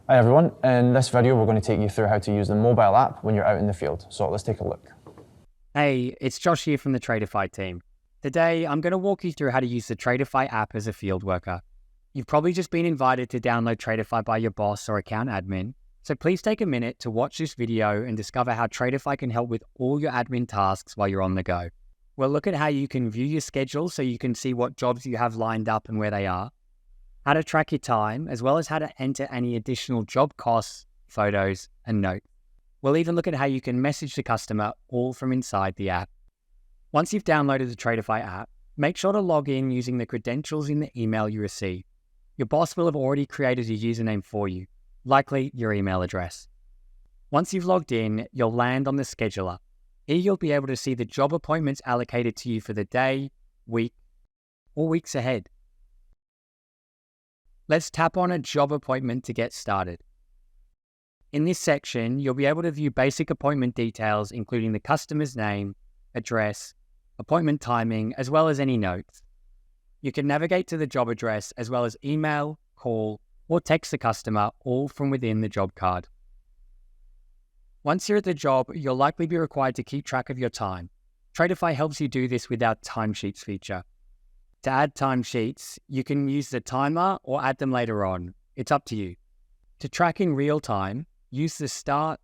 Hi everyone, in this video we're going to take you through how to use the mobile app when you're out in the field. So let's take a look. Hey, it's Josh here from the Tradify team. Today I'm going to walk you through how to use the Tradify app as a field worker. You've probably just been invited to download Tradify by your boss or account admin, so please take a minute to watch this video and discover how Tradify can help with all your admin tasks while you're on the go. We'll look at how you can view your schedule so you can see what jobs you have lined up and where they are, how to track your time, as well as how to enter any additional job costs, photos, and notes. We'll even look at how you can message the customer all from inside the app. Once you've downloaded the Tradify app, make sure to log in using the credentials in the email you receive. Your boss will have already created a username for you, likely your email address. Once you've logged in, you'll land on the scheduler. Here you'll be able to see the job appointments allocated to you for the day, week, or weeks ahead. Let's tap on a job appointment to get started. In this section, you'll be able to view basic appointment details, including the customer's name, address, appointment timing, as well as any notes. You can navigate to the job address, as well as email, call, or text the customer, all from within the job card. Once you're at the job, you'll likely be required to keep track of your time. Tradify helps you do this with our Timesheets feature. To add timesheets, you can use the timer or add them later on. It's up to you. To track in real time, use the start,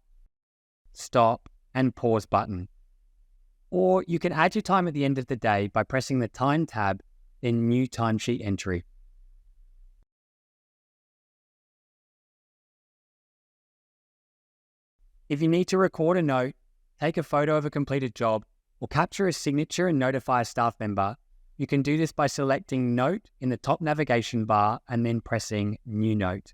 stop, and pause button. Or you can add your time at the end of the day by pressing the time tab, then new timesheet entry. If you need to record a note, take a photo of a completed job, or capture a signature and notify a staff member, you can do this by selecting Note in the top navigation bar and then pressing New Note.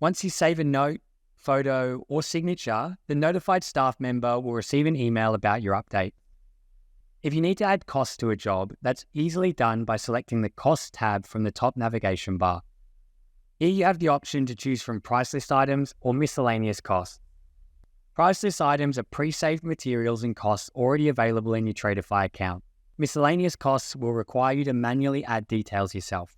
Once you save a note, photo, or signature, the notified staff member will receive an email about your update. If you need to add costs to a job, that's easily done by selecting the Cost tab from the top navigation bar. Here you have the option to choose from price list items or miscellaneous costs. Price list items are pre-saved materials and costs already available in your Tradify account. Miscellaneous costs will require you to manually add details yourself.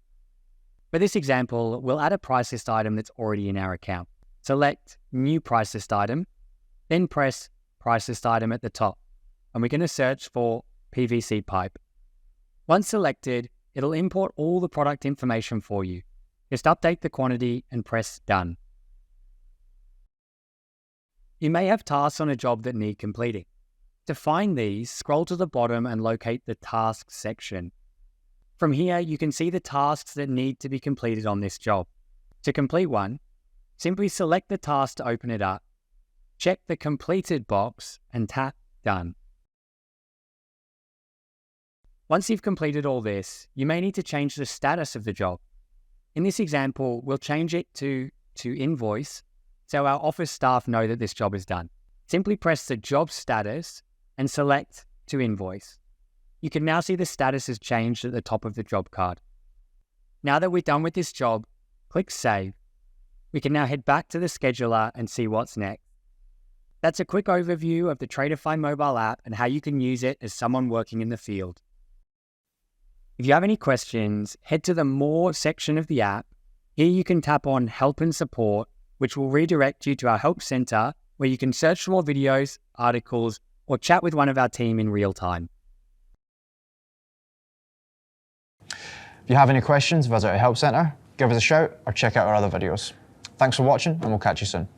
For this example, we'll add a price list item that's already in our account. Select New Price List Item, then press Price List Item at the top, and we're going to search for PVC pipe. Once selected, it'll import all the product information for you. Just update the quantity and press Done. You may have tasks on a job that need completing. To find these, scroll to the bottom and locate the Tasks section. From here, you can see the tasks that need to be completed on this job. To complete one, simply select the task to open it up, check the Completed box, and tap Done. Once you've completed all this, you may need to change the status of the job. In this example, we'll change it to invoice so our office staff know that this job is done. Simply press the job status and select to invoice. You can now see the status has changed at the top of the job card. Now that we're done with this job, click Save. We can now head back to the scheduler and see what's next. That's a quick overview of the Tradify mobile app and how you can use it as someone working in the field. If you have any questions, head to the More section of the app. Here you can tap on Help and Support, which will redirect you to our Help Center, where you can search for more videos, articles, or chat with one of our team in real time. If you have any questions, visit our Help Centre, give us a shout, or check out our other videos. Thanks for watching, and we'll catch you soon.